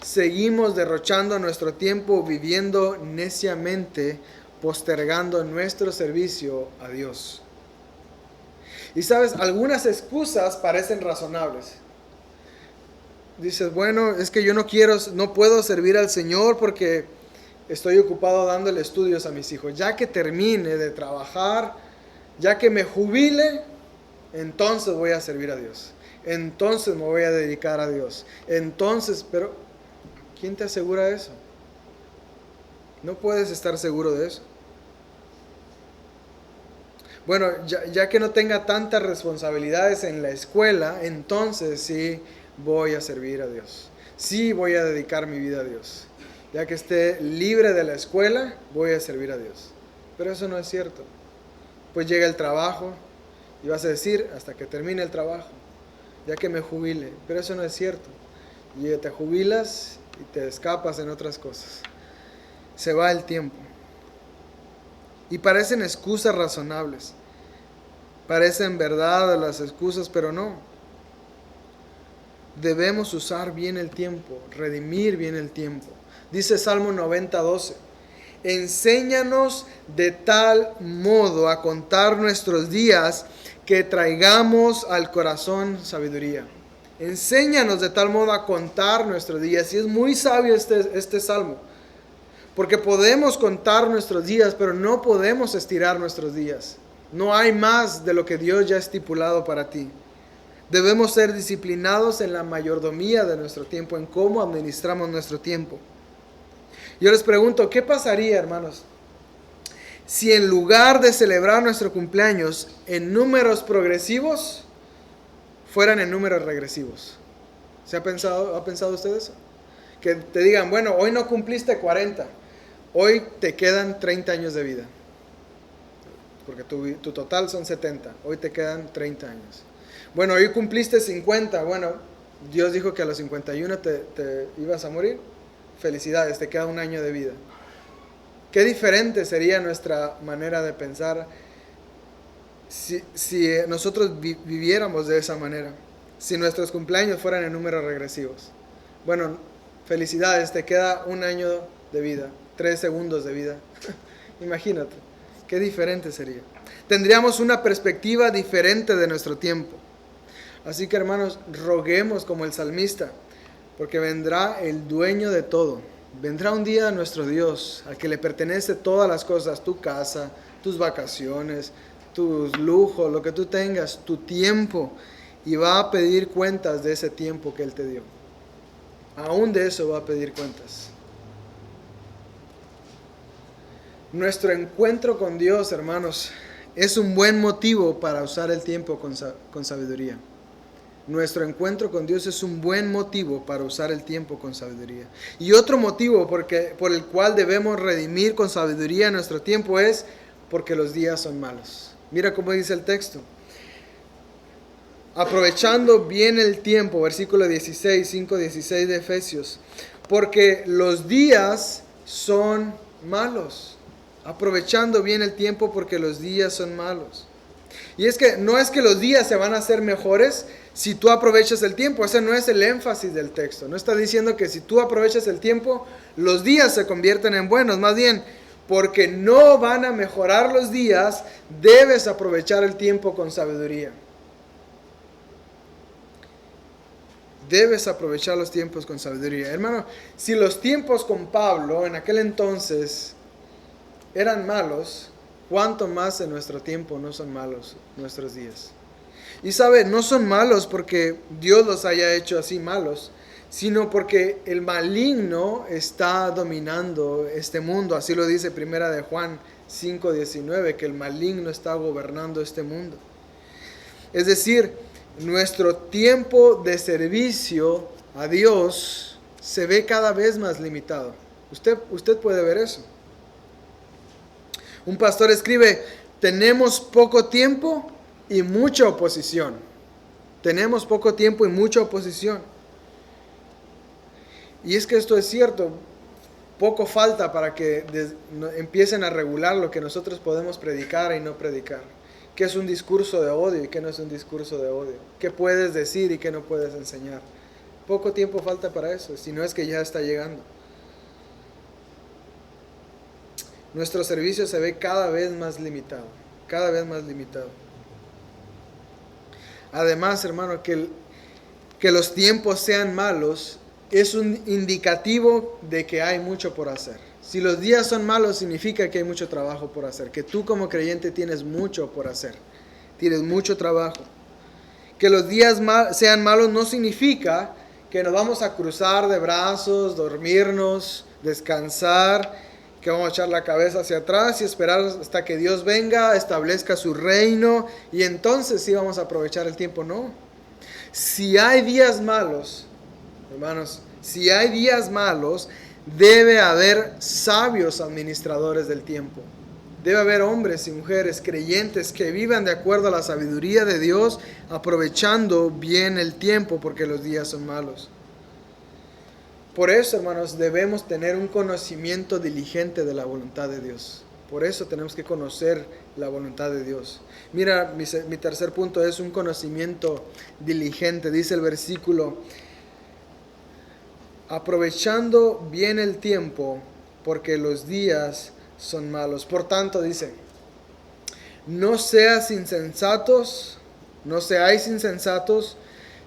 Speaker 1: seguimos derrochando nuestro tiempo viviendo neciamente, postergando nuestro servicio a Dios. Y sabes, algunas excusas parecen razonables. Dices, bueno, es que yo no puedo servir al Señor porque estoy ocupado dándole estudios a mis hijos. Ya que termine de trabajar, ya que me jubile, entonces voy a servir a Dios. Entonces me voy a dedicar a Dios. Entonces, pero ¿quién te asegura eso? No puedes estar seguro de eso. Bueno, ya que no tenga tantas responsabilidades en la escuela, entonces sí voy a servir a Dios. Sí voy a dedicar mi vida a Dios. Ya que esté libre de la escuela, voy a servir a Dios. Pero eso no es cierto. Pues llega el trabajo y vas a decir hasta que termine el trabajo, ya que me jubile. Pero eso no es cierto. Y te jubilas y te escapas en otras cosas. Se va el tiempo. Y parecen excusas razonables. Parecen verdad las excusas, pero no. Debemos usar bien el tiempo, redimir bien el tiempo. Dice Salmo 90:12. Enséñanos de tal modo a contar nuestros días que traigamos al corazón sabiduría. Enséñanos de tal modo a contar nuestros días. Y es muy sabio este salmo. Porque podemos contar nuestros días, pero no podemos estirar nuestros días. No hay más de lo que Dios ya ha estipulado para ti. Debemos ser disciplinados en la mayordomía de nuestro tiempo, en cómo administramos nuestro tiempo. Yo les pregunto, ¿qué pasaría, hermanos, si en lugar de celebrar nuestro cumpleaños en números progresivos, fueran en números regresivos? ¿Ha pensado usted eso? Que te digan, bueno, hoy no cumpliste 40. Hoy te quedan 30 años de vida, porque tu total son 70, hoy te quedan 30 años. Bueno, hoy cumpliste 50, bueno, Dios dijo que a los 51 te ibas a morir. Felicidades, te queda 1 año de vida. Qué diferente sería nuestra manera de pensar si nosotros viviéramos de esa manera, si nuestros cumpleaños fueran en números regresivos. Bueno, felicidades, te queda 1 año de vida. 3 segundos de vida. Imagínate, qué diferente sería. Tendríamos una perspectiva diferente de nuestro tiempo. Así que, hermanos, roguemos como el salmista, porque vendrá el dueño de todo. Vendrá un día nuestro Dios, al que le pertenece todas las cosas, tu casa, tus vacaciones, tus lujos, lo que tú tengas, tu tiempo, y va a pedir cuentas de ese tiempo que Él te dio. Aún de eso va a pedir cuentas. Nuestro encuentro con Dios, hermanos, es un buen motivo para usar el tiempo con sabiduría. nuestro encuentro con Dios es un buen motivo para usar el tiempo con sabiduría. Y otro motivo por el cual debemos redimir con sabiduría nuestro tiempo es porque los días son malos. Mira cómo dice el texto. Aprovechando bien el tiempo, versículo 16, 5:16 de Efesios, porque los días son malos. Aprovechando bien el tiempo porque los días son malos. Y es que no es que los días se van a hacer mejores si tú aprovechas el tiempo. Ese no es el énfasis del texto. No está diciendo que si tú aprovechas el tiempo, los días se convierten en buenos. Más bien, porque no van a mejorar los días, debes aprovechar el tiempo con sabiduría. Debes aprovechar los tiempos con sabiduría. Hermano, si los tiempos con Pablo en aquel entonces eran malos, ¿cuánto más en nuestro tiempo no son malos nuestros días? Y sabe, no son malos porque Dios los haya hecho así malos, sino porque el maligno está dominando este mundo. Así lo dice Primera de Juan 5:19, que el maligno está gobernando este mundo. Es decir, nuestro tiempo de servicio a Dios se ve cada vez más limitado. Usted puede ver eso. Un pastor escribe, tenemos poco tiempo y mucha oposición. Tenemos poco tiempo y mucha oposición. Y es que esto es cierto. Poco falta para que empiecen a regular lo que nosotros podemos predicar y no predicar. ¿Qué es un discurso de odio y qué no es un discurso de odio? ¿Qué puedes decir y qué no puedes enseñar? Poco tiempo falta para eso, si no es que ya está llegando. Nuestro servicio se ve cada vez más limitado, cada vez más limitado. Además, hermano, que los tiempos sean malos es un indicativo de que hay mucho por hacer. Si los días son malos, significa que hay mucho trabajo por hacer, que tú como creyente tienes mucho por hacer, tienes mucho trabajo. Que los días sean malos no significa que nos vamos a cruzar de brazos, dormirnos, descansar, que vamos a echar la cabeza hacia atrás y esperar hasta que Dios venga, establezca su reino y entonces sí vamos a aprovechar el tiempo. No. Si hay días malos, hermanos, si hay días malos, debe haber sabios administradores del tiempo. Debe haber hombres y mujeres creyentes que vivan de acuerdo a la sabiduría de Dios, aprovechando bien el tiempo porque los días son malos. Por eso, hermanos, debemos tener un conocimiento diligente de la voluntad de Dios. Por eso tenemos que conocer la voluntad de Dios. Mira, mi tercer punto es un conocimiento diligente. Dice el versículo, aprovechando bien el tiempo, porque los días son malos. Por tanto, dice, no seáis insensatos,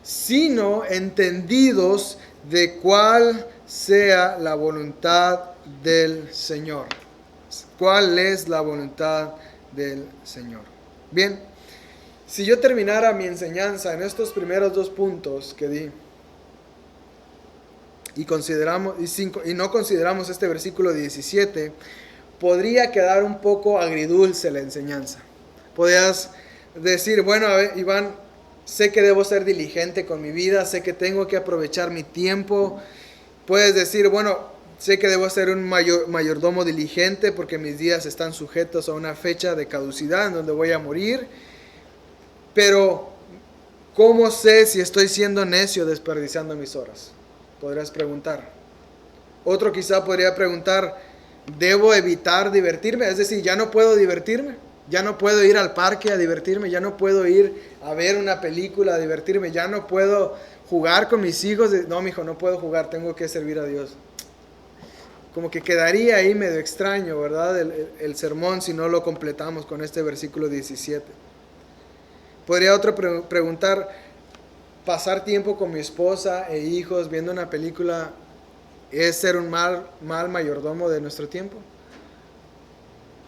Speaker 1: sino entendidos de cuál sea la voluntad del Señor. ¿Cuál es la voluntad del Señor? Bien, si yo terminara mi enseñanza en estos primeros dos puntos que di, y no consideramos este versículo 17, podría quedar un poco agridulce la enseñanza. Podrías decir, bueno, a ver, Iván, sé que debo ser diligente con mi vida, sé que tengo que aprovechar mi tiempo. Puedes decir, bueno, sé que debo ser un mayordomo diligente porque mis días están sujetos a una fecha de caducidad en donde voy a morir. Pero, ¿cómo sé si estoy siendo necio desperdiciando mis horas? Podrías preguntar. Otro quizá podría preguntar, ¿debo evitar divertirme? Es decir, ¿ya no puedo divertirme? ¿Ya no puedo ir al parque a divertirme? ¿Ya no puedo ir a ver una película a divertirme? ¿Ya no puedo jugar con mis hijos? No, mijo, no puedo jugar, tengo que servir a Dios. Como que quedaría ahí medio extraño, ¿verdad? El sermón si no lo completamos con este versículo 17. Podría otro preguntar, ¿pasar tiempo con mi esposa e hijos viendo una película es ser un mal mayordomo de nuestro tiempo?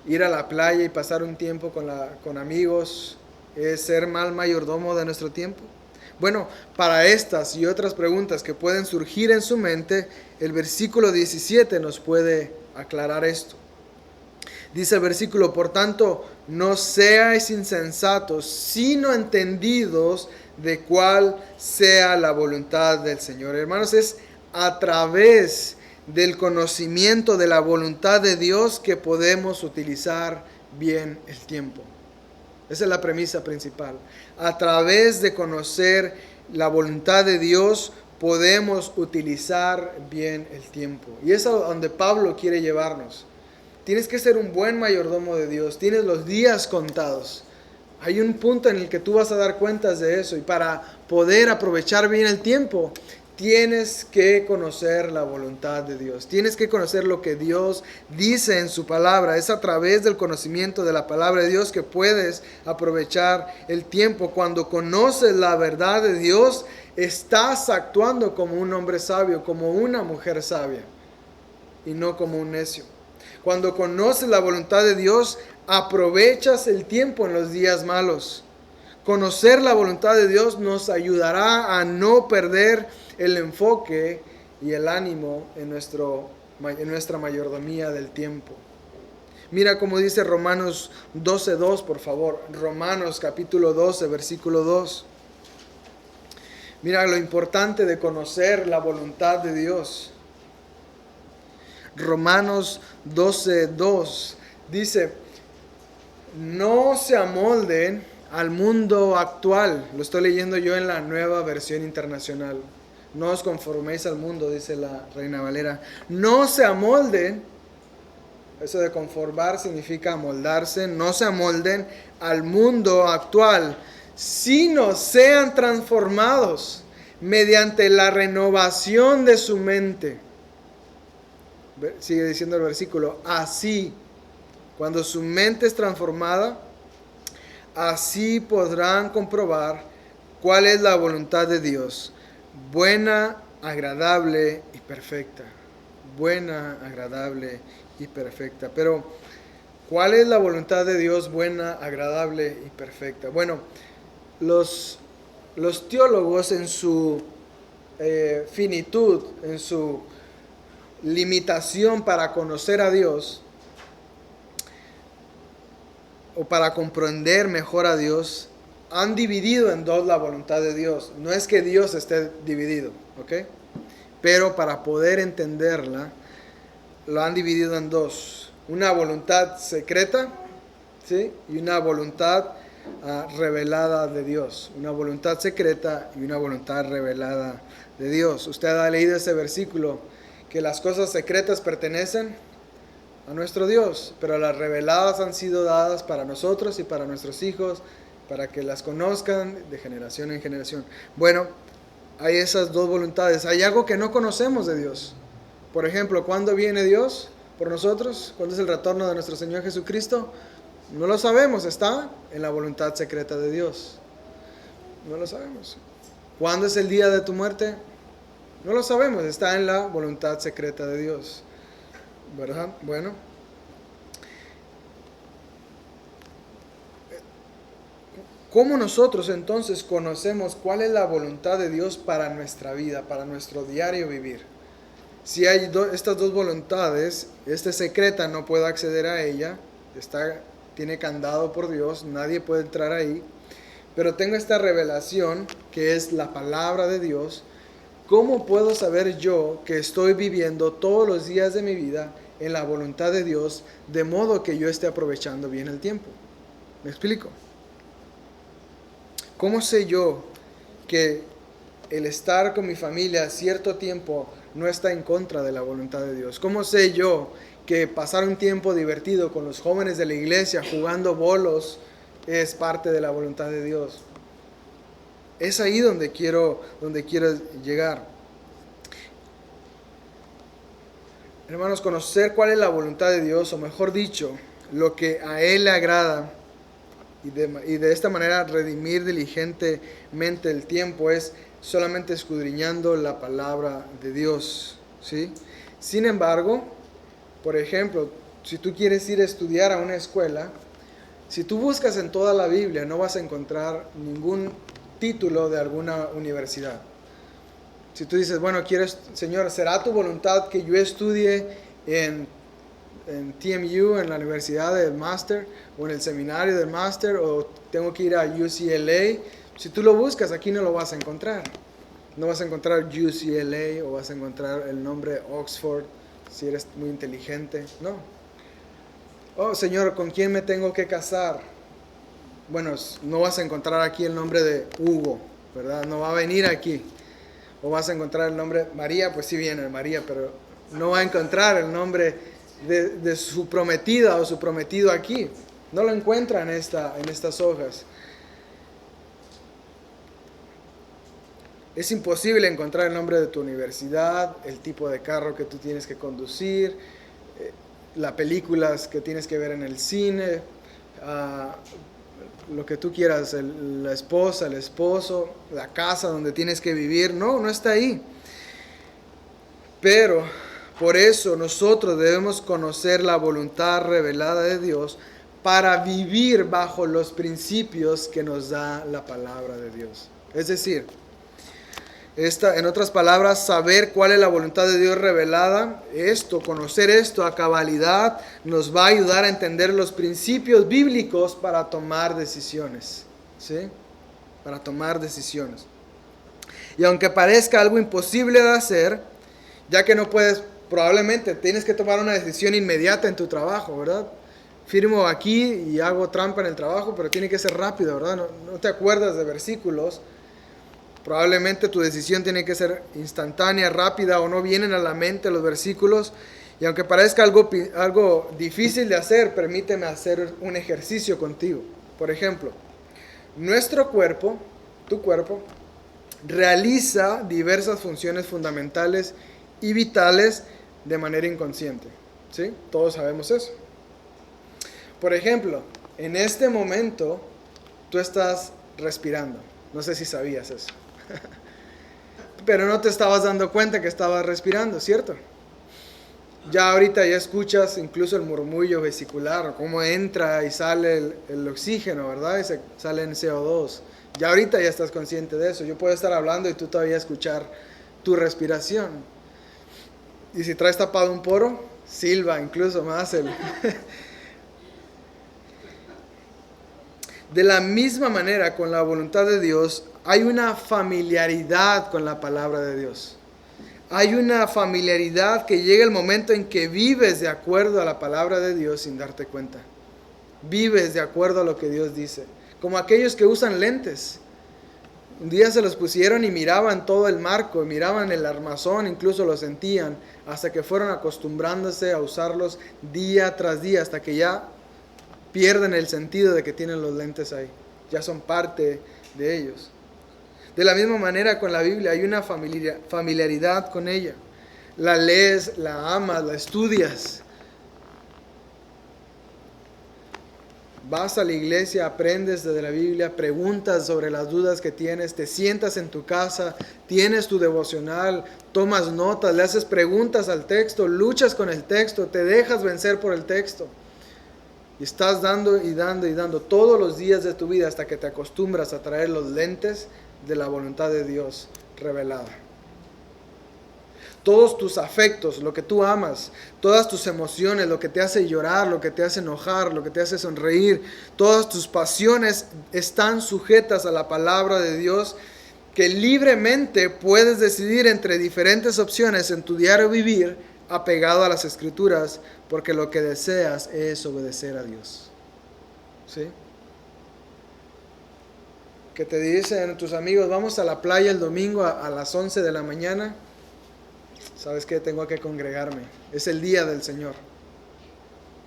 Speaker 1: Ir a la playa y pasar un tiempo con amigos es ser mal mayordomo de nuestro tiempo. Bueno, para estas y otras preguntas que pueden surgir en su mente, el versículo 17 nos puede aclarar esto. Dice el versículo, por tanto, no seáis insensatos, sino entendidos de cuál sea la voluntad del Señor. Hermanos, es a través del conocimiento de la voluntad de Dios que podemos utilizar bien el tiempo. Esa es la premisa principal. A través de conocer la voluntad de Dios podemos utilizar bien el tiempo. Y es a donde Pablo quiere llevarnos. Tienes que ser un buen mayordomo de Dios. Tienes los días contados. Hay un punto en el que tú vas a dar cuentas de eso. Y para poder aprovechar bien el tiempo, tienes que conocer la voluntad de Dios. Tienes que conocer lo que Dios dice en su palabra. Es a través del conocimiento de la palabra de Dios que puedes aprovechar el tiempo. Cuando conoces la verdad de Dios, estás actuando como un hombre sabio, como una mujer sabia, y no como un necio. Cuando conoces la voluntad de Dios, aprovechas el tiempo en los días malos. Conocer la voluntad de Dios nos ayudará a no perder el enfoque y el ánimo en nuestra mayordomía del tiempo. Mira cómo dice Romanos 12:2, por favor. Romanos capítulo 12, versículo 2. Mira lo importante de conocer la voluntad de Dios. Romanos 12:2 dice: no se amolden al mundo actual. Lo estoy leyendo yo en la Nueva Versión Internacional. No os conforméis al mundo, dice la Reina Valera. No se amolden. Eso de conformar significa amoldarse. No se amolden al mundo actual, sino sean transformados mediante la renovación de su mente. Sigue diciendo el versículo. Así, cuando su mente es transformada, así podrán comprobar cuál es la voluntad de Dios, buena, agradable y perfecta. Buena, agradable y perfecta. Pero, ¿cuál es la voluntad de Dios buena, agradable y perfecta? Bueno, los teólogos en su finitud, en su limitación para conocer a Dios, o para comprender mejor a Dios, han dividido en dos la voluntad de Dios. No es que Dios esté dividido, ¿ok? Pero para poder entenderla, lo han dividido en dos. Una voluntad secreta, ¿sí? Y una voluntad revelada de Dios. Una voluntad secreta y una voluntad revelada de Dios. Usted ha leído ese versículo, que las cosas secretas pertenecen a nuestro Dios, pero las reveladas han sido dadas para nosotros y para nuestros hijos, para que las conozcan de generación en generación. Bueno, hay esas dos voluntades. Hay algo que no conocemos de Dios. Por ejemplo, ¿cuándo viene Dios por nosotros? ¿Cuándo es el retorno de nuestro Señor Jesucristo? No lo sabemos, está en la voluntad secreta de Dios. No lo sabemos. ¿Cuándo es el día de tu muerte? No lo sabemos, está en la voluntad secreta de Dios. ¿Verdad? Bueno. ¿Cómo nosotros entonces conocemos cuál es la voluntad de Dios para nuestra vida, para nuestro diario vivir? Si hay estas dos voluntades, esta secreta no puedo acceder a ella, tiene candado por Dios, nadie puede entrar ahí, pero tengo esta revelación que es la palabra de Dios. ¿Cómo puedo saber yo que estoy viviendo todos los días de mi vida en la voluntad de Dios, de modo que yo esté aprovechando bien el tiempo? ¿Me explico? ¿Cómo sé yo que el estar con mi familia cierto tiempo no está en contra de la voluntad de Dios? ¿Cómo sé yo que pasar un tiempo divertido con los jóvenes de la iglesia jugando bolos es parte de la voluntad de Dios? Es ahí donde quiero llegar. Hermanos, conocer cuál es la voluntad de Dios, o mejor dicho, lo que a Él le agrada, y de esta manera redimir diligentemente el tiempo, es solamente escudriñando la palabra de Dios, ¿sí? Sin embargo, por ejemplo, si tú quieres ir a estudiar a una escuela, si tú buscas en toda la Biblia, no vas a encontrar ningún título de alguna universidad. Si tú dices, bueno, Señor, ¿será tu voluntad que yo estudie en en TMU, en la universidad del máster, o en el seminario del máster, o tengo que ir a UCLA. Si tú lo buscas, aquí no lo vas a encontrar. No vas a encontrar UCLA o vas a encontrar el nombre Oxford, si eres muy inteligente. No. Oh, Señor, ¿con quién me tengo que casar? Bueno, no vas a encontrar aquí el nombre de Hugo, ¿verdad? No va a venir aquí. O vas a encontrar el nombre María, pues sí viene María, pero no va a encontrar el nombre de su prometida o su prometido aquí. No lo encuentra en estas hojas. Es imposible encontrar el nombre de tu universidad, el tipo de carro que tú tienes que conducir, las películas que tienes que ver en el cine, lo que tú quieras, la esposa, el esposo, la casa donde tienes que vivir. No está ahí. Pero por eso nosotros debemos conocer la voluntad revelada de Dios para vivir bajo los principios que nos da la palabra de Dios. Es decir, en otras palabras, saber cuál es la voluntad de Dios revelada, conocer esto a cabalidad, nos va a ayudar a entender los principios bíblicos para tomar decisiones, ¿sí? Para tomar decisiones. Y aunque parezca algo imposible de hacer, ya que no puedes, probablemente tienes que tomar una decisión inmediata en tu trabajo, ¿verdad? Firmo aquí y hago trampa en el trabajo, pero tiene que ser rápido, ¿verdad? No te acuerdas de versículos. Probablemente tu decisión tiene que ser instantánea, rápida, o no vienen a la mente los versículos. Y aunque parezca algo difícil de hacer, permíteme hacer un ejercicio contigo. Por ejemplo, nuestro cuerpo, tu cuerpo, realiza diversas funciones fundamentales y vitales de manera inconsciente. ¿Sí? Todos sabemos eso. Por ejemplo, en este momento tú estás respirando. No sé si sabías eso. Pero no te estabas dando cuenta que estabas respirando, ¿cierto? Ya ahorita ya escuchas incluso el murmullo vesicular, cómo entra y sale el oxígeno, ¿verdad? Y sale en CO2. Ya ahorita ya estás consciente de eso. Yo puedo estar hablando y tú todavía escuchar tu respiración. Y si traes tapado un poro, silba incluso más De la misma manera, con la voluntad de Dios, hay una familiaridad con la palabra de Dios. Hay una familiaridad que llega el momento en que vives de acuerdo a la palabra de Dios sin darte cuenta. Vives de acuerdo a lo que Dios dice. Como aquellos que usan lentes. Un día se los pusieron y miraban todo el marco, miraban el armazón, incluso lo sentían, hasta que fueron acostumbrándose a usarlos día tras día, hasta que ya pierden el sentido de que tienen los lentes ahí. Ya son parte de ellos. De la misma manera con la Biblia hay una familiaridad con ella. La lees, la amas, la estudias. Vas a la iglesia, aprendes de la Biblia, preguntas sobre las dudas que tienes, te sientas en tu casa, tienes tu devocional, tomas notas, le haces preguntas al texto, luchas con el texto, te dejas vencer por el texto. Y estás dando y dando y dando todos los días de tu vida hasta que te acostumbras a traer los lentes de la voluntad de Dios revelada. Todos tus afectos, lo que tú amas, todas tus emociones, lo que te hace llorar, lo que te hace enojar, lo que te hace sonreír, todas tus pasiones están sujetas a la palabra de Dios, que libremente puedes decidir entre diferentes opciones en tu diario vivir apegado a las Escrituras, porque lo que deseas es obedecer a Dios. ¿Sí? Que te dicen tus amigos, vamos a la playa el domingo a las 11 de la mañana. ¿Sabes qué? Tengo que congregarme. Es el día del Señor.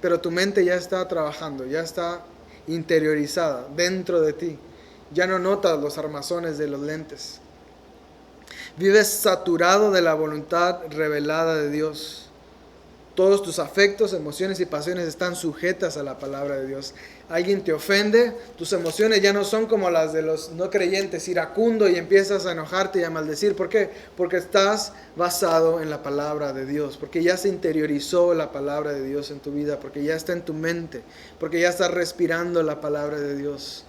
Speaker 1: Pero tu mente ya está trabajando, ya está interiorizada dentro de ti. Ya no notas los armazones de los lentes. Vives saturado de la voluntad revelada de Dios. Todos tus afectos, emociones y pasiones están sujetas a la palabra de Dios. Alguien te ofende, tus emociones ya no son como las de los no creyentes, iracundo, y empiezas a enojarte y a maldecir. ¿Por qué? Porque estás basado en la palabra de Dios, porque ya se interiorizó la palabra de Dios en tu vida, porque ya está en tu mente, porque ya estás respirando la palabra de Dios.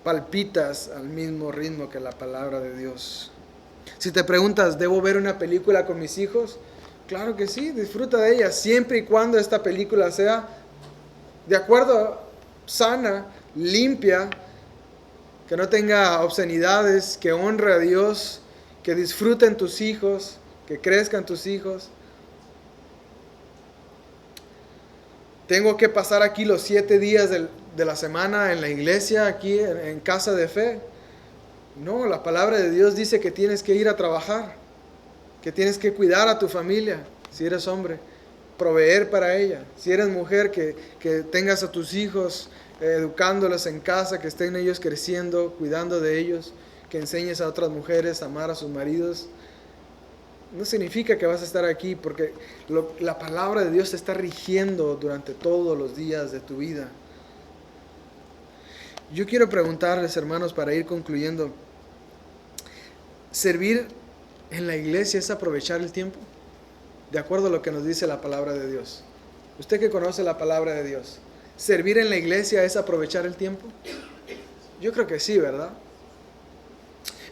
Speaker 1: Palpitas al mismo ritmo que la palabra de Dios. Si te preguntas, ¿debo ver una película con mis hijos? Claro que sí, disfruta de ella, siempre y cuando esta película sea de acuerdo, sana, limpia, que no tenga obscenidades, que honre a Dios, que disfruten tus hijos, que crezcan tus hijos. Tengo que pasar aquí los 7 días de la semana en la iglesia, aquí en casa de fe. No, la palabra de Dios dice que tienes que ir a trabajar, que tienes que cuidar a tu familia, si eres hombre, proveer para ella. Si eres mujer, que tengas a tus hijos educándolos en casa, que estén ellos creciendo, cuidando de ellos, que enseñes a otras mujeres a amar a sus maridos. No significa que vas a estar aquí, porque la palabra de Dios te está rigiendo durante todos los días de tu vida. Yo quiero preguntarles, hermanos, para ir concluyendo, ¿servir en la iglesia es aprovechar el tiempo? De acuerdo a lo que nos dice la palabra de Dios. Usted que conoce la palabra de Dios, ¿servir en la iglesia es aprovechar el tiempo? Yo creo que sí, ¿verdad?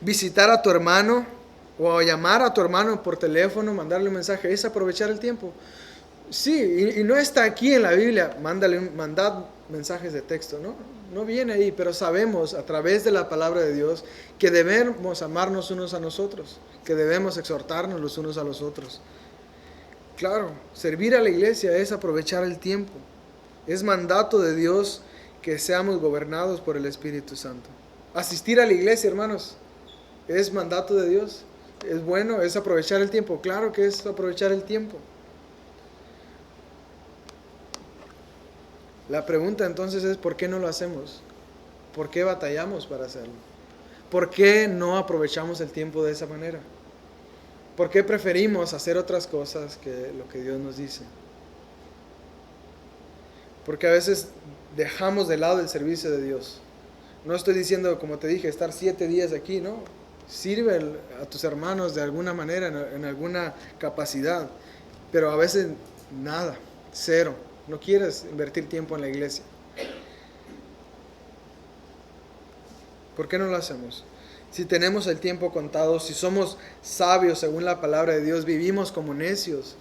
Speaker 1: Visitar a tu hermano o llamar a tu hermano por teléfono, mandarle un mensaje, ¿es aprovechar el tiempo? Sí, y no está aquí en la Biblia, mandad mensajes de texto, ¿no? No viene ahí, pero sabemos a través de la palabra de Dios que debemos amarnos unos a nosotros, que debemos exhortarnos los unos a los otros. Claro, servir a la iglesia es aprovechar el tiempo. Es mandato de Dios que seamos gobernados por el Espíritu Santo. Asistir a la iglesia, hermanos, es mandato de Dios. Es bueno, es aprovechar el tiempo. Claro que es aprovechar el tiempo. La pregunta entonces es, ¿por qué no lo hacemos? ¿Por qué batallamos para hacerlo? ¿Por qué no aprovechamos el tiempo de esa manera? ¿Por qué preferimos hacer otras cosas que lo que Dios nos dice? Porque a veces dejamos de lado el servicio de Dios. No estoy diciendo, como te dije, estar 7 días aquí, ¿no? Sirve a tus hermanos de alguna manera, en alguna capacidad, pero a veces nada, cero. No quieres invertir tiempo en la iglesia. ¿Por qué no lo hacemos? Si tenemos el tiempo contado, si somos sabios según la palabra de Dios, vivimos como necios,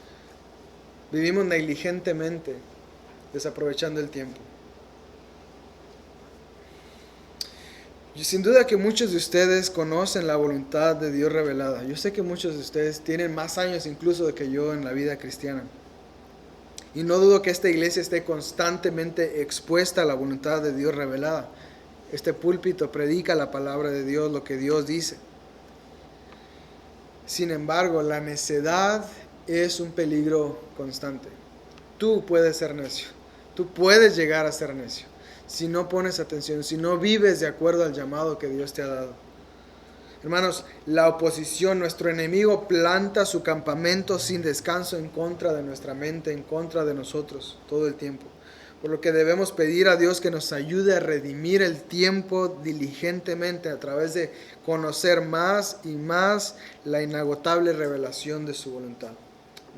Speaker 1: vivimos negligentemente, desaprovechando el tiempo. Y sin duda que muchos de ustedes conocen la voluntad de Dios revelada. Yo sé que muchos de ustedes tienen más años incluso que yo en la vida cristiana. Y no dudo que esta iglesia esté constantemente expuesta a la voluntad de Dios revelada. Este púlpito predica la palabra de Dios, lo que Dios dice. Sin embargo, la necedad es un peligro constante. Tú puedes ser necio. Tú puedes llegar a ser necio si no pones atención, si no vives de acuerdo al llamado que Dios te ha dado. Hermanos, la oposición, nuestro enemigo planta su campamento sin descanso en contra de nuestra mente, en contra de nosotros todo el tiempo. Por lo que debemos pedir a Dios que nos ayude a redimir el tiempo diligentemente a través de conocer más y más la inagotable revelación de su voluntad.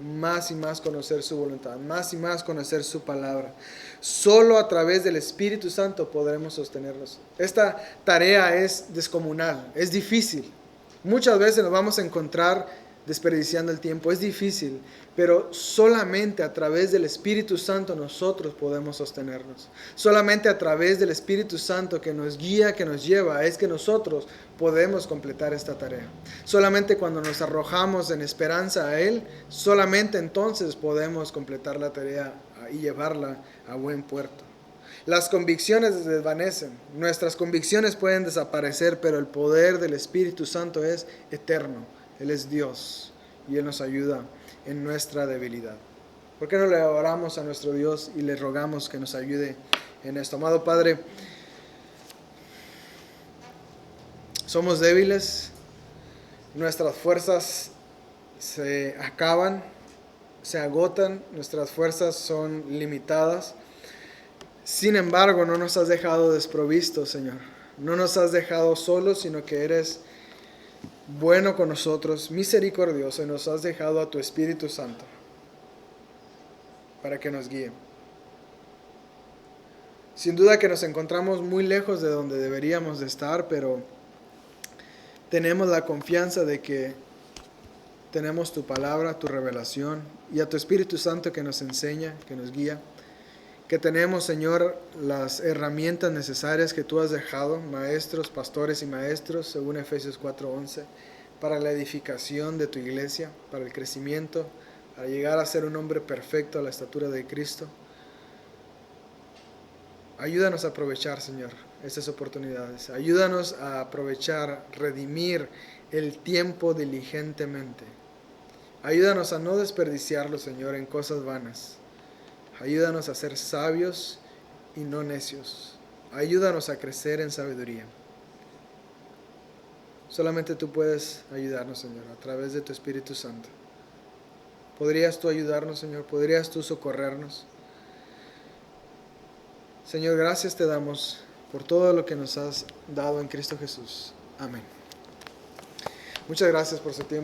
Speaker 1: Más y más conocer su voluntad, más y más conocer su palabra. Solo a través del Espíritu Santo podremos sostenernos. Esta tarea es descomunal, es difícil. Muchas veces nos vamos a encontrar desperdiciando el tiempo, es difícil, pero solamente a través del Espíritu Santo nosotros podemos sostenernos. Solamente a través del Espíritu Santo que nos guía, que nos lleva, es que nosotros podemos completar esta tarea. Solamente cuando nos arrojamos en esperanza a Él, solamente entonces podemos completar la tarea y llevarla a buen puerto. Las convicciones se desvanecen, nuestras convicciones pueden desaparecer, pero el poder del Espíritu Santo es eterno. Él es Dios y Él nos ayuda en nuestra debilidad. ¿Por qué no le oramos a nuestro Dios y le rogamos que nos ayude en esto? Amado Padre, somos débiles, nuestras fuerzas se acaban, se agotan, nuestras fuerzas son limitadas. Sin embargo, no nos has dejado desprovistos, Señor. No nos has dejado solos, sino que eres bueno con nosotros, misericordioso, y nos has dejado a tu Espíritu Santo para que nos guíe. Sin duda que nos encontramos muy lejos de donde deberíamos de estar, pero tenemos la confianza de que tenemos tu palabra, tu revelación, y a tu Espíritu Santo que nos enseña, que nos guía. Que tenemos, Señor, las herramientas necesarias que tú has dejado, maestros, pastores y maestros, según Efesios 4:11, para la edificación de tu iglesia, para el crecimiento, para llegar a ser un hombre perfecto a la estatura de Cristo. Ayúdanos a aprovechar, Señor, estas oportunidades. Ayúdanos a aprovechar, redimir el tiempo diligentemente. Ayúdanos a no desperdiciarlo, Señor, en cosas vanas. Ayúdanos a ser sabios y no necios. Ayúdanos a crecer en sabiduría. Solamente tú puedes ayudarnos, Señor, a través de tu Espíritu Santo. ¿Podrías tú ayudarnos, Señor? ¿Podrías tú socorrernos? Señor, gracias te damos por todo lo que nos has dado en Cristo Jesús. Amén. Muchas gracias por su tiempo.